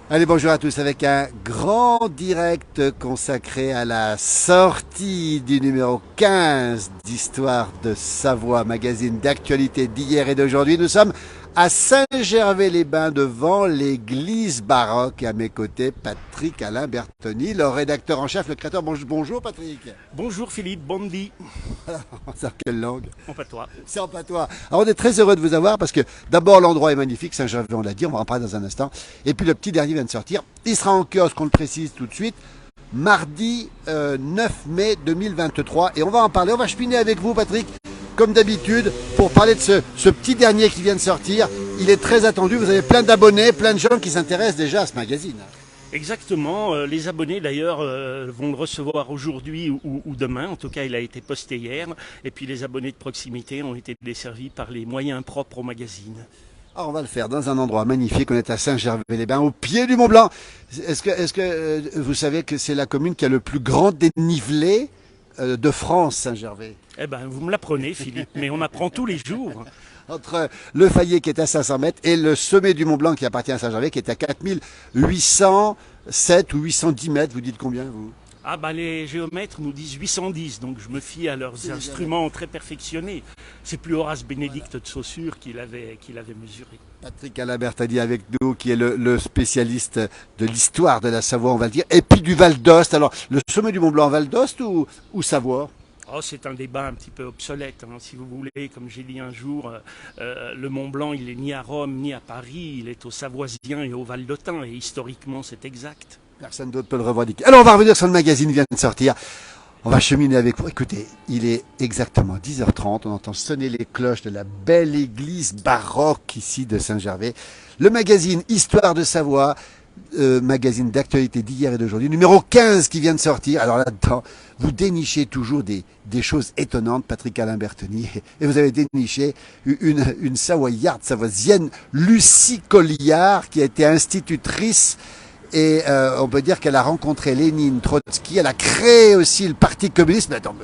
Allez, bonjour à tous avec un grand direct consacré à la sortie du numéro 15 d'Histoire de Savoie, magazine d'actualité d'hier et d'aujourd'hui. Nous sommes à Saint-Gervais-les-Bains devant l'église baroque et à mes côtés Patrick Alain Bertoni, le rédacteur en chef, le créateur. Bonjour Patrick. Bonjour Philippe, Bondy. C'est en quelle langue? En patois. C'est en patois. Alors on est très heureux de vous avoir parce que d'abord l'endroit est magnifique, Saint-Gervais on l'a dit, on va en parler dans un instant. Et puis le petit dernier vient de sortir. Il sera en kiosque, on le précise tout de suite, mardi 9 mai 2023. Et on va en parler, on va cheminer avec vous Patrick, comme d'habitude, pour parler de ce petit dernier qui vient de sortir. Il est très attendu, vous avez plein d'abonnés, plein de gens qui s'intéressent déjà à ce magazine. Exactement, les abonnés d'ailleurs vont le recevoir aujourd'hui ou demain, en tout cas il a été posté hier, et puis les abonnés de proximité ont été desservis par les moyens propres au magazine. Alors on va le faire dans un endroit magnifique, on est à Saint-Gervais-les-Bains, au pied du Mont Blanc. Est-ce que vous savez que c'est la commune qui a le plus grand dénivelé de France, Saint-Gervais? Eh ben vous me l'apprenez Philippe, mais on apprend tous les jours. Entre le Fayet qui est à 500 mètres et le sommet du Mont Blanc qui appartient à Saint-Gervais qui est à 4807 ou 810 mètres, vous dites combien vous? Ah ben les géomètres nous disent 810, donc je me fie à leurs instruments très perfectionnés. C'est plus Horace Bénédicte de Saussure qui l'avait mesuré. Patrick Alain Bertani avec nous, qui est le spécialiste de l'histoire de la Savoie, on va le dire, et puis du Val d'Ost. Alors, le sommet du Mont Blanc, Val d'Ost ou Savoie? Oh, c'est un débat un petit peu obsolète, hein, si vous voulez. Comme j'ai dit un jour, le Mont Blanc, il est ni à Rome ni à Paris, il est au Savoisien et au Val-d'Autun, et historiquement, c'est exact. Personne d'autre peut le revendiquer. Alors, on va revenir sur le magazine qui vient de sortir. On va cheminer avec vous. Écoutez, il est exactement 10h30. On entend sonner les cloches de la belle église baroque ici de Saint-Gervais. Le magazine Histoire de Savoie, magazine d'actualité d'hier et d'aujourd'hui, numéro 15 qui vient de sortir. Alors là-dedans, vous dénichez toujours des choses étonnantes, Patrick Alain Bertoni, et vous avez déniché une Savoyarde, savoisienne, Lucie Colliard, qui a été institutrice. Et on peut dire qu'elle a rencontré Lénine, Trotsky, elle a créé aussi le Parti communiste. Mais attends,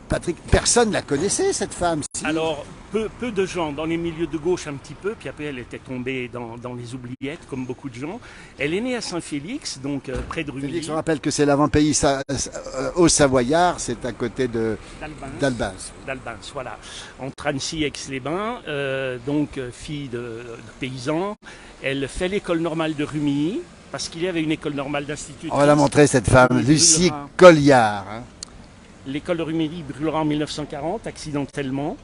Patrick, personne ne la connaissait, cette femme. Si. Alors, peu de gens, dans les milieux de gauche un petit peu, puis après elle était tombée dans les oubliettes, comme beaucoup de gens. Elle est née à Saint-Félix, donc près de Rumilly. Je rappelle que c'est l'avant-pays au Savoyard, c'est à côté d'Albins. D'Albins, voilà. Entre Annecy et Aix-les-Bains, donc fille de paysans. Elle fait l'école normale de Rumilly, parce qu'il y avait une école normale d'institut. On va la montrer, cette femme, Lucie Colliard. Hein. L'école de Rumilly brûlera en 1940, accidentellement,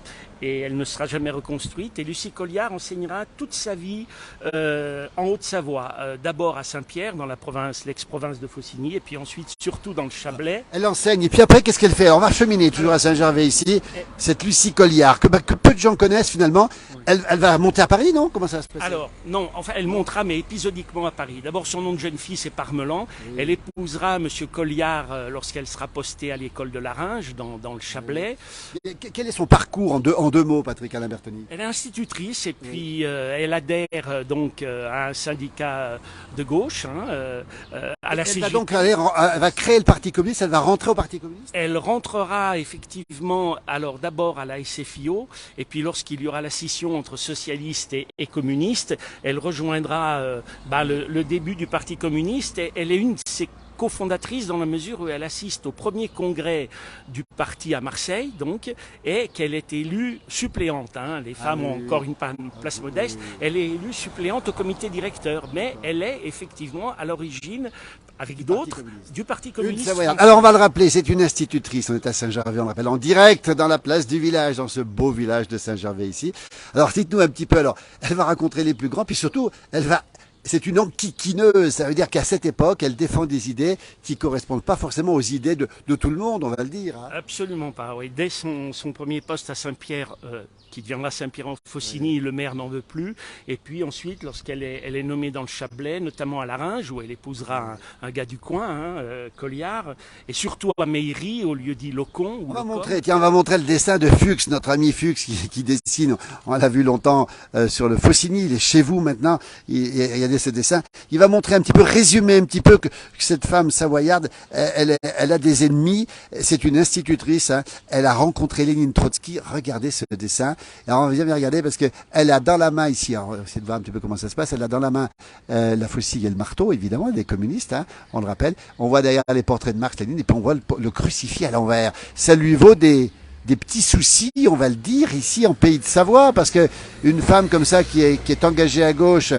et elle ne sera jamais reconstruite. Et Lucie Colliard enseignera toute sa vie en Haute-Savoie. D'abord à Saint-Pierre, dans la province, l'ex-province de Faucigny, et puis ensuite surtout dans le Chablais. Elle enseigne, et puis après, qu'est-ce qu'elle fait? Alors, on va cheminer toujours à Saint-Gervais ici, cette Lucie Colliard, que peu de gens connaissent finalement. Elle va monter à Paris, non? Comment ça va se passer? Alors, non, enfin, elle montera, mais épisodiquement à Paris. D'abord, son nom de jeune fille, c'est Parmelan. Oui. Elle épousera M. Colliard lorsqu'elle sera postée à l'école de Laringe, dans le Chablais. Oui. Quel est son parcours en deux mots, Patrick Alain Bertoni? Elle est institutrice, et puis elle adhère donc à un syndicat de gauche, à la CGT. Elle va créer le Parti communiste, elle va rentrer au Parti communiste? Elle rentrera effectivement, alors d'abord à la SFIO, et puis lorsqu'il y aura la scission entre socialistes et communistes, elle rejoindra le début du Parti communiste. Et elle est une de ses cofondatrice dans la mesure où elle assiste au premier congrès du parti à Marseille, donc, et qu'elle est élue suppléante. Hein. Les femmes ont encore une place modeste. Elle est élue suppléante au comité directeur, mais elle est effectivement à l'origine, avec d'autres, du Parti communiste. Alors on va le rappeler, c'est une institutrice. On est à Saint-Gervais, on le rappelle, en direct dans la place du village, dans ce beau village de Saint-Gervais ici. Alors dites-nous un petit peu, alors, elle va rencontrer les plus grands, puis surtout, c'est une enquiquineuse, ça veut dire qu'à cette époque, elle défend des idées qui correspondent pas forcément aux idées de tout le monde, on va le dire. Hein. Absolument pas, oui. Dès son premier poste à Saint-Pierre, qui deviendra Saint-Pierre-en-Faucigny, le maire n'en veut plus. Et puis ensuite, lorsqu'elle est nommée dans le Chablais, notamment à Laringe, où elle épousera un gars du coin, Colliard, et surtout à Meillery, au lieu-dit Locon. On va montrer le dessin de Fuchs, notre ami Fuchs qui dessine. On l'a vu longtemps sur le Faucigny, il est chez vous maintenant. Il y a regardez ce dessin. Il va montrer un petit peu, résumer un petit peu que cette femme savoyarde, elle a des ennemis. C'est une institutrice. Hein. Elle a rencontré Lénine Trotsky. Regardez ce dessin. Et alors, on vient bien regarder parce que elle a dans la main ici, alors, on va essayer de voir un petit peu comment ça se passe. Elle a dans la main la faucille et le marteau, évidemment, des communistes. Hein, on le rappelle. On voit derrière les portraits de Marx, Lénine, et puis on voit le crucifix à l'envers. Ça lui vaut des petits soucis, on va le dire, ici en Pays de Savoie, parce que une femme comme ça qui est engagée à gauche,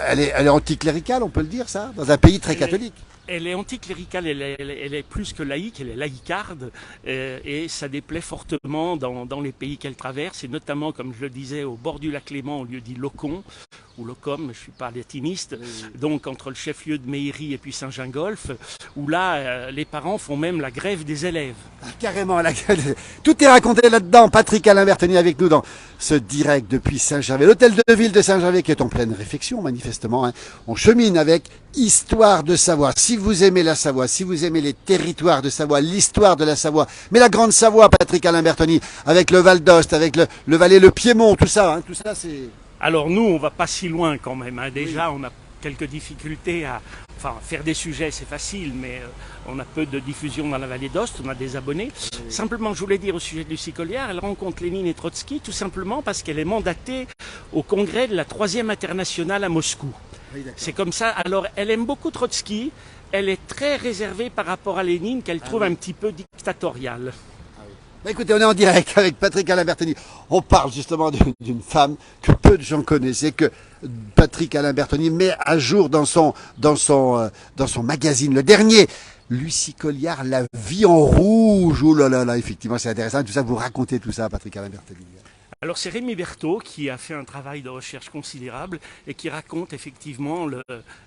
elle est anticléricale, on peut le dire ça, dans un pays très catholique. Elle est anticléricale, elle est plus que laïque, elle est laïcarde, et ça déplaît fortement dans les pays qu'elle traverse, et notamment, comme je le disais, au bord du lac Léman, on lui dit Locon, ou Locom, je ne suis pas latiniste, donc entre le chef-lieu de Méhéry et puis Saint-Gingolph, où là, les parents font même la grève des élèves. Ah, carrément, tout est raconté là-dedans. Patrick Alain Bertoni avec nous dans ce direct depuis Saint-Gervais. L'hôtel de ville de Saint-Gervais qui est en pleine réflexion, manifestement. Hein. On chemine avec Histoire de Savoie. Si vous aimez la Savoie, si vous aimez les territoires de Savoie, l'histoire de la Savoie, mais la Grande Savoie, Patrick Alain Bertoni, avec le Val d'Ost, avec le Valais, le Piémont, tout ça c'est... Alors nous, on va pas si loin quand même. Hein. Déjà, on a quelques difficultés à... Enfin, faire des sujets, c'est facile, mais on a peu de diffusion dans la vallée d'Ost, on a des abonnés. Simplement, je voulais dire au sujet de Lucie Colliard, elle rencontre Lénine et Trotsky tout simplement parce qu'elle est mandatée au congrès de la 3e internationale à Moscou. Oui, c'est comme ça. Alors, elle aime beaucoup Trotsky, elle est très réservée par rapport à Lénine, qu'elle trouve un petit peu dictatoriale. Bah écoutez, on est en direct avec Patrick Alain Bertoni. On parle justement d'une femme que peu de gens connaissent et que Patrick Alain Bertoni met à jour dans son magazine, le dernier. Lucie Colliard, La vie en rouge. Oh là là là, effectivement, c'est intéressant. Tout ça, vous racontez tout ça, Patrick Alain Bertoni. Alors c'est Rémi Berthaud qui a fait un travail de recherche considérable et qui raconte effectivement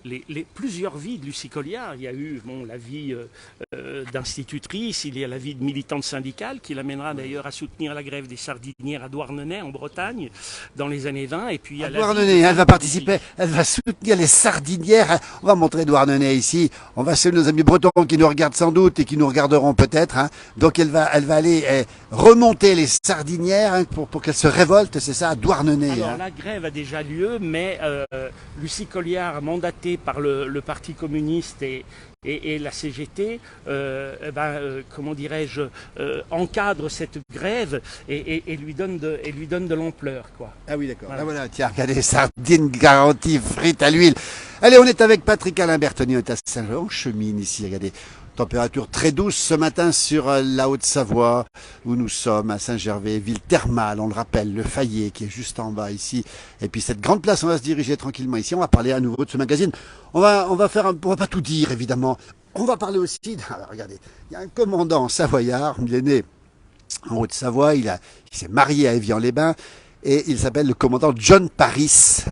les plusieurs vies de Lucie Colliard. Il y a eu la vie d'institutrice, il y a la vie de militante syndicale qui l'amènera d'ailleurs à soutenir la grève des sardinières à Douarnenez en Bretagne dans les années 20. Et puis à Douarnenez, elle va participer, elle va soutenir les sardinières. On va montrer Douarnenez ici. On va saluer nos amis bretons qui nous regardent sans doute et qui nous regarderont peut-être. Hein. Donc elle va aller remonter les sardinières hein, pour qu'elles se révolte, c'est ça, à Douarnenez. Alors hein. la grève a déjà lieu, mais Lucie Colliard, mandatée par le Parti communiste et la CGT, comment dirais-je, encadre cette grève et lui donne de l'ampleur, quoi. Ah oui, d'accord. Voilà. Ah, voilà, tiens, regardez, sardines garanties, frites à l'huile. Allez, on est avec Patrick Alain Bertoni, on est à Saint-Jean, on chemine ici, regardez. Température très douce ce matin sur la Haute-Savoie, où nous sommes à Saint-Gervais, ville thermale, on le rappelle, le Fayet qui est juste en bas ici. Et puis cette grande place, on va se diriger tranquillement ici. On va parler à nouveau de ce magazine. On va pas tout dire évidemment. On va parler aussi. Alors regardez, il y a un commandant savoyard, il est né en Haute-Savoie, il s'est marié à Évian-les-Bains. Et il s'appelle le commandant John Paris,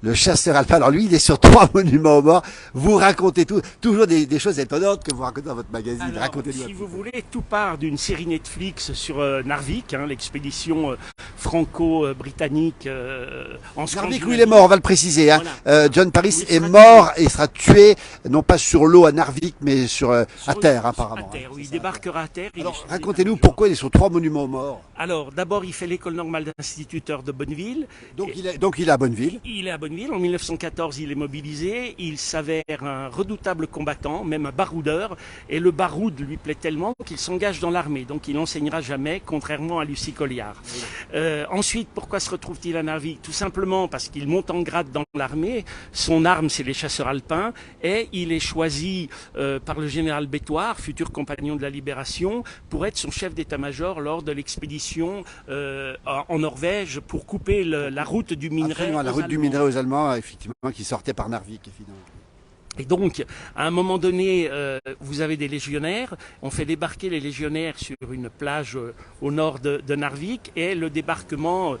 le chasseur alpin. Alors lui, il est sur 3 monuments aux morts. Vous racontez toujours des choses étonnantes que vous racontez dans votre magazine. Alors, si vous voulez, tout part d'une série Netflix sur Narvik, hein, l'expédition franco-britannique en Scandinavie. Narvik, lui, il est mort, on va le préciser. Hein. Voilà. John Paris est mort et sera tué, non pas sur l'eau à Narvik, mais à terre, apparemment. À terre, oui, il débarquera à terre. Alors, racontez-nous pourquoi il est sur 3 monuments aux morts. Alors, d'abord, il fait l'école normale d'instituteur de Bonneville. Donc il est à Bonneville. Il est à Bonneville. En 1914, il est mobilisé. Il s'avère un redoutable combattant, même un baroudeur. Et le baroud lui plaît tellement qu'il s'engage dans l'armée. Donc il n'enseignera jamais, contrairement à Lucie Colliard. Oui. Ensuite, pourquoi se retrouve-t-il à Narvik? Tout simplement parce qu'il monte en grade dans l'armée. Son arme, c'est les chasseurs alpins. Et il est choisi par le général Bétoir, futur compagnon de la Libération, pour être son chef d'état-major lors de l'expédition en Norvège pour couper la route du minerai. Absolument, la route du minerai aux Allemands, effectivement, qui sortait par Narvik, évidemment. Et donc, à un moment donné, vous avez des légionnaires. On fait débarquer les légionnaires sur une plage au nord de Narvik et le débarquement,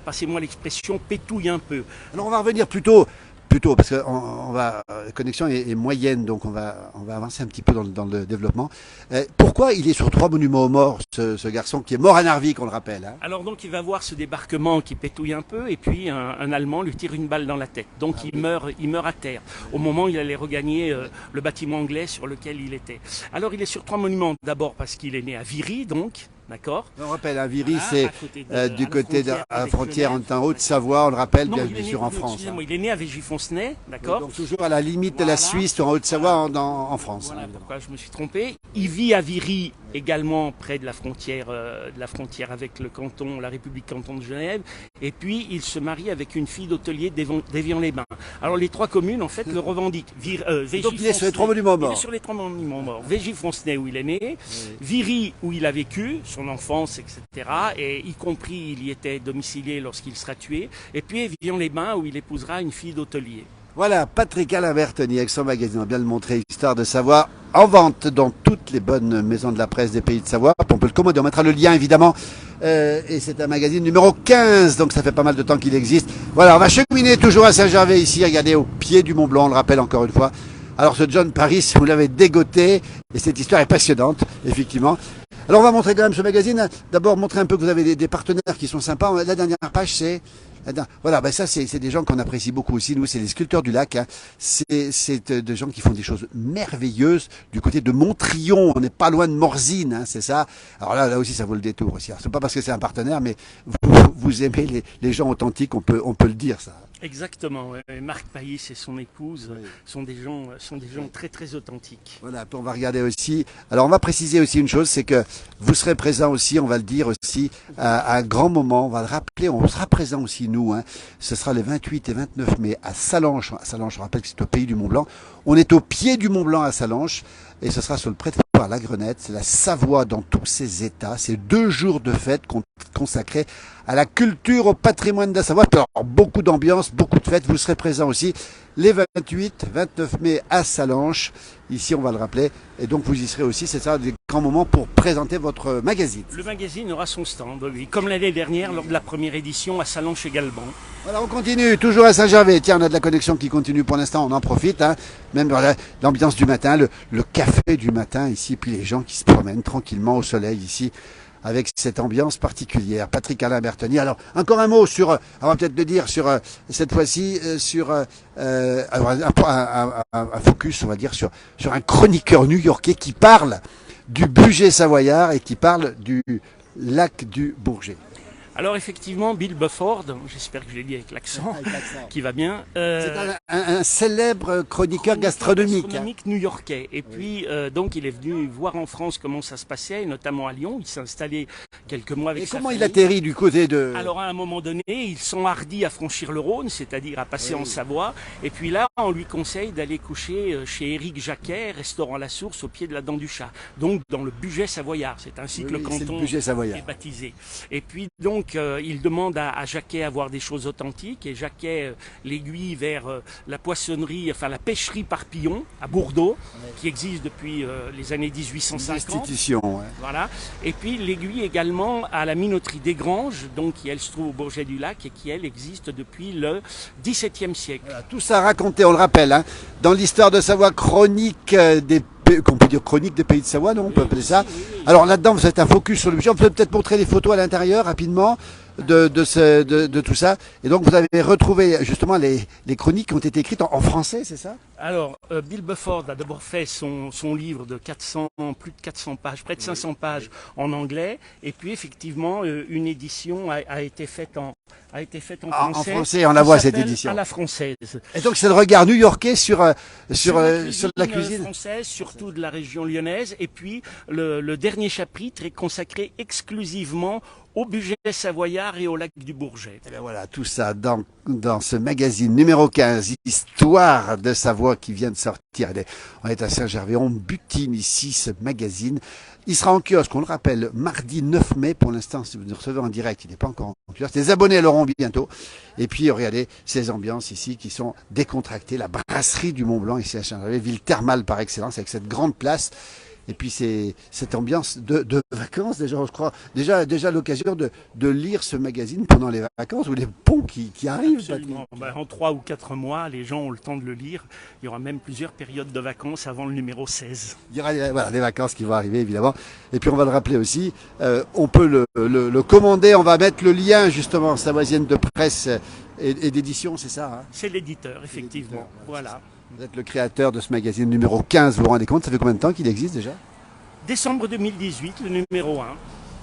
passez-moi l'expression, pétouille un peu. Alors on va revenir plutôt parce que la connexion est moyenne, donc on va avancer un petit peu dans le développement. Pourquoi il est sur 3 monuments aux morts, ce garçon qui est mort à Narvik, on le rappelle hein. Alors donc il va voir ce débarquement qui pétouille un peu, et puis un Allemand lui tire une balle dans la tête. Donc il meurt à terre, au moment où il allait regagner le bâtiment anglais sur lequel il était. Alors il est sur 3 monuments, d'abord parce qu'il est né à Viry, donc, d'accord? On rappelle, Viry, Voilà, c'est à côté de- du à côté de la avec frontière Genève. en Haute-Savoie, on le rappelle, Non, bien, il est né, sûr en France. excusez-moi, Hein. il est né à Villegy-Fontenay, d'accord? Donc toujours à la limite de la Voilà. Suisse, en Haute-Savoie, en France. Voilà Hein, évidemment. pourquoi je me suis trompé. Il vit à Viry, également près de la frontière avec le canton, la République canton de Genève. Et puis il se marie avec une fille d'hôtelier d'Évian-les-Bains. Alors les trois communes en fait le revendiquent. Donc il est sur les trois monuments Il est morts. sur les trois monuments morts. Villegy-Fontenay où il est né, Viry où il a vécu, son enfance, etc. Et y compris il y était domicilié lorsqu'il sera tué. Et puis Évian-les-Bains où il épousera une fille d'hôtelier. Voilà, Patrick Alain Bertoni avec son magazine, on va bien le montrer, histoire de savoir, en vente dans toutes les bonnes maisons de la presse des pays de Savoie. On peut le commander, on mettra le lien évidemment. Et c'est un magazine numéro 15, donc ça fait pas mal de temps qu'il existe. Voilà, on va cheminer toujours à Saint-Gervais ici, regardez, au pied du Mont Blanc, on le rappelle encore une fois. Alors ce John Paris, vous l'avez dégoté, et cette histoire est passionnante, effectivement. Alors on va montrer quand même ce magazine. D'abord montrer un peu que vous avez des partenaires qui sont sympas. La dernière page c'est... Voilà, ben ça c'est des gens qu'on apprécie beaucoup aussi. Nous, c'est les sculpteurs du lac. Hein. C'est des gens qui font des choses merveilleuses du côté de Montrion. On n'est pas loin de Morzine, hein, c'est ça. Alors là aussi, ça vaut le détour aussi. C'est pas parce que c'est un partenaire, mais vous aimez les gens authentiques, on peut le dire ça. Exactement. Ouais. Marc Paillis et son épouse sont des gens très très authentiques. Voilà, puis on va regarder aussi. Alors on va préciser aussi une chose, c'est que vous serez présent aussi, on va le dire aussi, à un grand moment, on va le rappeler, on sera présent aussi nous. Hein. Ce sera les 28 et 29 mai à Sallanches. Sallanches, je rappelle que c'est au pays du Mont Blanc. On est au pied du Mont Blanc à Sallanches. Et ce sera sur le prétoire La Grenette, c'est la Savoie dans tous ses états. C'est 2 jours de fête consacrés à la culture, au patrimoine de la Savoie. Alors, beaucoup d'ambiance, beaucoup de fêtes. Vous serez présents aussi les 28, 29 mai à Sallanches. Ici, on va le rappeler. Et donc, vous y serez aussi. C'est ça, des grands moments pour présenter votre magazine. Le magazine aura son stand, oui, comme l'année dernière lors de la première édition à Sallanches et Galban. Voilà, on continue, toujours à Saint-Gervais. Tiens, on a de la connexion qui continue pour l'instant, on en profite. Hein. Même dans l'ambiance du matin, le café du matin ici, puis les gens qui se promènent tranquillement au soleil ici, avec cette ambiance particulière. Patrick Alain Bertoni. Alors, encore un mot sur, on va peut-être le dire, sur cette fois-ci, sur un focus, on va dire, sur un chroniqueur new-yorkais qui parle du budget savoyard et qui parle du lac du Bourget. Alors effectivement, Bill Bufford, j'espère que je l'ai dit avec l'accent, qui va bien. C'est un célèbre chroniqueur gastronomique new-yorkais. Et puis, donc, il est venu voir en France comment ça se passait, notamment à Lyon. Il s'est installé quelques mois avec sa comment famille. il atterrit du côté de... Alors, à un moment donné, ils sont hardis à franchir le Rhône, c'est-à-dire à passer en Savoie. Et puis là, on lui conseille d'aller coucher chez Éric Jacquet, restaurant La Source, au pied de la Dent du Chat. Donc, dans le budget savoyard. C'est ainsi que le canton est baptisé. Et puis, donc, il demande à Jacquet à voir des choses authentiques et Jacquet l'aiguille vers la poissonnerie, enfin la pêcherie Parpillon à Bourdeaux, qui existe depuis les années 1850. Institution, ouais. Voilà. Et puis l'aiguille également à la minoterie Desgranges, donc qui elle se trouve au Bourget du Lac et qui elle existe depuis le XVIIe siècle. Voilà, tout ça raconté, on le rappelle, hein, dans l'histoire de Savoie, chronique qu'on peut dire chronique des pays de Savoie, non, on peut appeler ça. Alors là-dedans, vous faites un focus sur le budget. On peut peut-être montrer les photos à l'intérieur rapidement de tout ça. Et donc vous avez retrouvé justement les chroniques qui ont été écrites en français, c'est ça? Alors, Bill Bufford a d'abord fait son livre de plus de 400 pages, près de 500 pages en anglais, et puis effectivement une édition a été faite en français. En français, on la voit cette édition. À la française. Et donc c'est le regard new-yorkais sur la cuisine française, surtout de la région lyonnaise, et puis le dernier chapitre est consacré exclusivement au budget savoyard et au lac du Bourget. Et bien voilà, tout ça dans ce magazine numéro 15, Histoire de Savoie qui vient de sortir. On est à Saint-Gervais, on butine ici ce magazine. Il sera en kiosque, on le rappelle, mardi 9 mai. Pour l'instant, si vous nous recevez en direct, il n'est pas encore en kiosque. Les abonnés l'auront bientôt. Et puis, regardez ces ambiances ici qui sont décontractées. La brasserie du Mont Blanc ici à Saint-Gervais, ville thermale par excellence, avec cette grande place. Et puis c'est cette ambiance de vacances, déjà, je crois, déjà l'occasion de lire ce magazine pendant les vacances ou les ponts qui arrivent. Absolument. En 3 ou 4 mois, les gens ont le temps de le lire. Il y aura même plusieurs périodes de vacances avant le numéro 16. Il y aura les vacances qui vont arriver, évidemment. Et puis on va le rappeler aussi, on peut le commander, on va mettre le lien justement, Savoisienne de presse et d'édition, c'est ça, hein? C'est l'éditeur, effectivement. Voilà. Vous êtes le créateur de ce magazine numéro 15, vous vous rendez compte, ça fait combien de temps qu'il existe déjà? Décembre 2018, le numéro 1.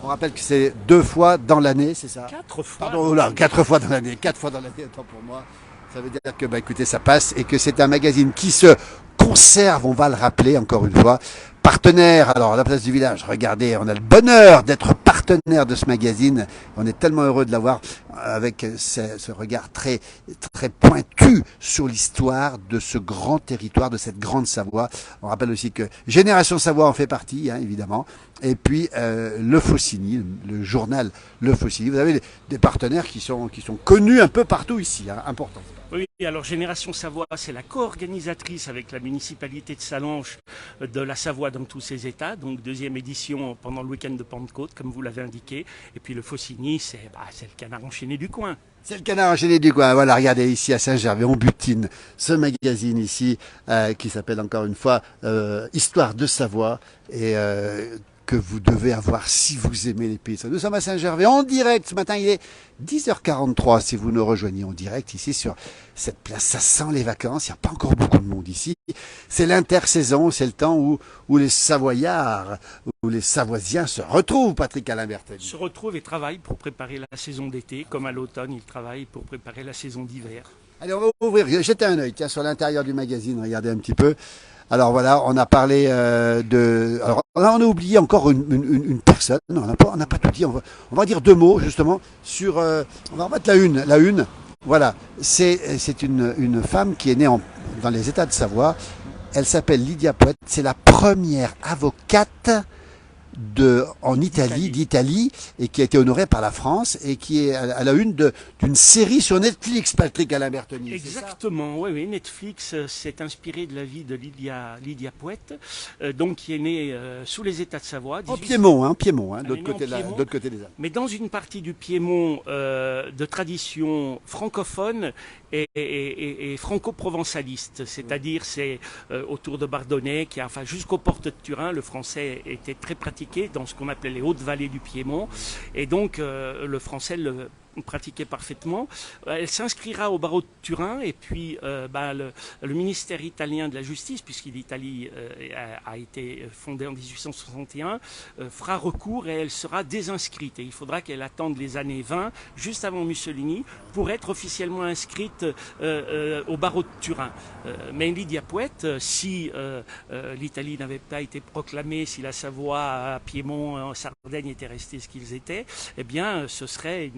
On rappelle que c'est 2 fois dans l'année, c'est ça? 4 fois. Pardon, là, 4 fois dans l'année, 4 fois dans l'année, autant pour moi. Ça veut dire que, bah, écoutez, ça passe et que c'est un magazine qui se conserve, on va le rappeler encore une fois. Partenaire, alors à la place du village, regardez, on a le bonheur d'être partenaire de ce magazine. On est tellement heureux de l'avoir avec ce regard très, très pointu sur l'histoire de ce grand territoire, de cette grande Savoie. On rappelle aussi que Génération Savoie en fait partie, hein, évidemment. Et puis le Faucigny, le journal Le Faucigny. Vous avez des partenaires qui sont connus un peu partout ici, hein, important. Oui, alors Génération Savoie, c'est la co-organisatrice avec la municipalité de Sallanches de la Savoie dans tous ses états. Donc deuxième édition pendant le week-end de Pentecôte, comme vous l'avez indiqué. Et puis le Faucigny, c'est le canard enchaîné du coin. C'est le canard enchaîné du coin. Voilà, regardez ici à Saint-Gervais, on butine ce magazine ici qui s'appelle encore une fois Histoire de Savoie et que vous devez avoir si vous aimez les pays. Nous sommes à Saint-Gervais en direct. Ce matin, il est 10h43 si vous nous rejoignez en direct ici sur cette place. Ça sent les vacances. Il n'y a pas encore beaucoup de monde ici. C'est l'intersaison. C'est le temps où les Savoyards, où les Savoisiens se retrouvent, Patrick Alain-Berthelli. Se retrouvent et travaillent pour préparer la saison d'été. Comme à l'automne, ils travaillent pour préparer la saison d'hiver. Allez, on va ouvrir. Jetez un œil, tiens, sur l'intérieur du magazine. Regardez un petit peu. Alors voilà, on a parlé de... Alors là, on a oublié encore une personne. Non, on n'a pas tout dit. On va dire 2 mots, justement, sur... on va remettre la une. La une, voilà. C'est une femme qui est née dans les États de Savoie. Elle s'appelle Lydia Poët. C'est la première avocate en d'Italie, et qui a été honorée par la France et qui est à la une d'une série sur Netflix, Patrick Alain-Berthelli. Exactement, oui, Netflix s'est inspiré de la vie de Lydia Poët, donc qui est née sous les États de Savoie. En Piémont, de l'autre côté des Alpes. Mais dans une partie du Piémont de tradition francophone et franco-provençaliste, c'est-à-dire c'est autour de Bardonnay, jusqu'aux portes de Turin, le français était très pratiqué dans ce qu'on appelait les hautes vallées du Piémont, et donc le français le pratiquait parfaitement. Elle s'inscrira au barreau de Turin et puis le ministère italien de la justice, puisque l'Italie a été fondée en 1861, fera recours et elle sera désinscrite. Et il faudra qu'elle attende les années 20, juste avant Mussolini, pour être officiellement inscrite au barreau de Turin. Mais Lydia Poët, si l'Italie n'avait pas été proclamée, si la Savoie, Piémont, Sardaigne étaient restés ce qu'ils étaient, eh bien ce serait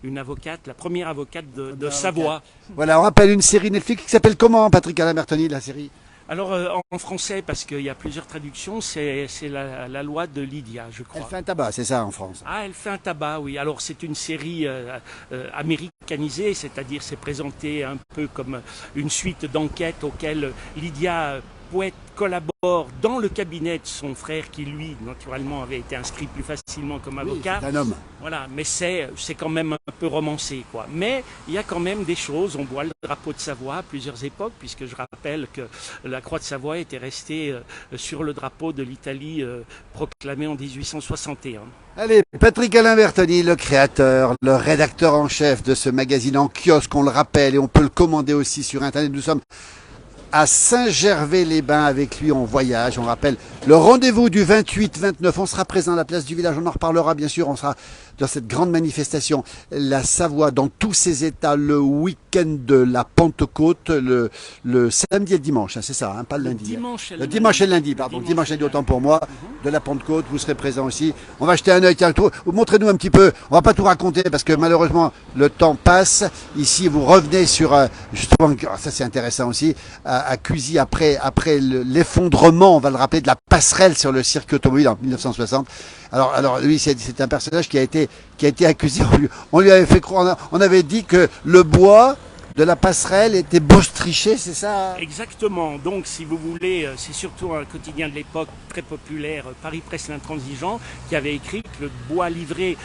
une avocate, la première avocate de Savoie. Voilà, on rappelle une série Netflix qui s'appelle comment, Patrick Alain-Berthelli, la série? Alors en français, parce qu'il y a plusieurs traductions, c'est la loi de Lydia, je crois. Elle fait un tabac, c'est ça en France? Ah, elle fait un tabac, oui. Alors c'est une série américanisée, c'est-à-dire c'est présenté un peu comme une suite d'enquêtes auxquelles Lydia Poët collabore dans le cabinet de son frère qui, lui, naturellement, avait été inscrit plus facilement comme avocat. Oui, c'est un homme. Voilà, mais c'est quand même un peu romancé, quoi. Mais il y a quand même des choses. On voit le drapeau de Savoie à plusieurs époques, puisque je rappelle que la croix de Savoie était restée sur le drapeau de l'Italie proclamé en 1861. Allez, Patrick Alain-Berthelli, le créateur, le rédacteur en chef de ce magazine en kiosque, on le rappelle, et on peut le commander aussi sur Internet. Nous sommes à Saint-Gervais-les-Bains avec lui en voyage. On rappelle le rendez-vous du 28-29. On sera présent à la place du village. On en reparlera bien sûr. On sera dans cette grande manifestation. La Savoie dans tous ses états le week-end de la Pentecôte, le samedi et le dimanche. Hein, c'est ça, hein, pas le lundi. Le dimanche et le lundi, pardon. Dimanche et lundi, autant pour moi. De la Pentecôte, vous serez présent aussi. On va jeter un œil. Montrez-nous un petit peu. On va pas tout raconter parce que malheureusement le temps passe. Ici, vous revenez sur justement, ça c'est intéressant aussi. À Cuisy après l'effondrement, on va le rappeler, de la passerelle sur le circuit automobile en 1960. Alors lui, c'est un personnage qui a été accusé. On lui avait fait croire, on avait dit que le bois de la passerelle était bostriché, c'est ça? Exactement. Donc, si vous voulez, c'est surtout un quotidien de l'époque très populaire, Paris Presse l'Intransigeant, qui avait écrit que le bois livré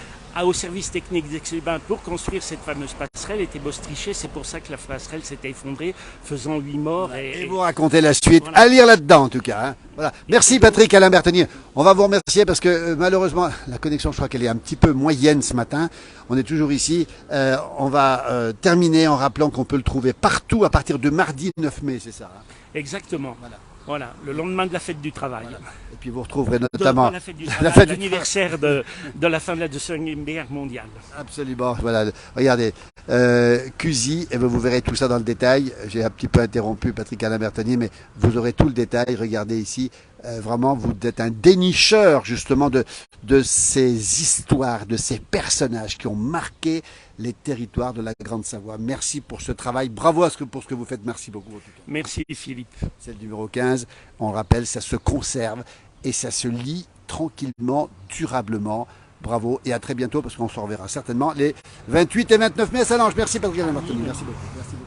au service technique d'Aix-les-Bains pour construire cette fameuse passerelle était bostriché. C'est pour ça que la passerelle s'était effondrée, faisant 8 morts. Et vous racontez la suite. Voilà. À lire là-dedans, en tout cas. Hein. Voilà. Merci Patrick Alain-Berthelli. On va vous remercier parce que malheureusement, la connexion, je crois qu'elle est un petit peu moyenne ce matin. On est toujours ici. On va terminer en rappelant qu'on peut le trouver partout à partir de mardi 9 mai, c'est ça? Hein. Exactement. Voilà. Voilà, le lendemain de la fête du travail. Voilà. Et puis vous retrouverez Pas notamment la fête du la travail, fête du l'anniversaire de la fin de la Deuxième Guerre mondiale. Absolument, voilà. Regardez, CUSY, et vous verrez tout ça dans le détail. J'ai un petit peu interrompu Patrick Alain Bertoni, mais vous aurez tout le détail. Regardez ici, vraiment, vous êtes un dénicheur justement de ces histoires, de ces personnages qui ont marqué les territoires de la Grande Savoie. Merci pour ce travail. Bravo pour ce que vous faites. Merci beaucoup. En tout cas. Merci Philippe. C'est le numéro 15. On le rappelle, ça se conserve et ça se lit tranquillement, durablement. Bravo et à très bientôt parce qu'on se reverra certainement les 28 et 29 mai à Salange. Merci Patrick Alain Bertoni. Merci beaucoup. Merci beaucoup.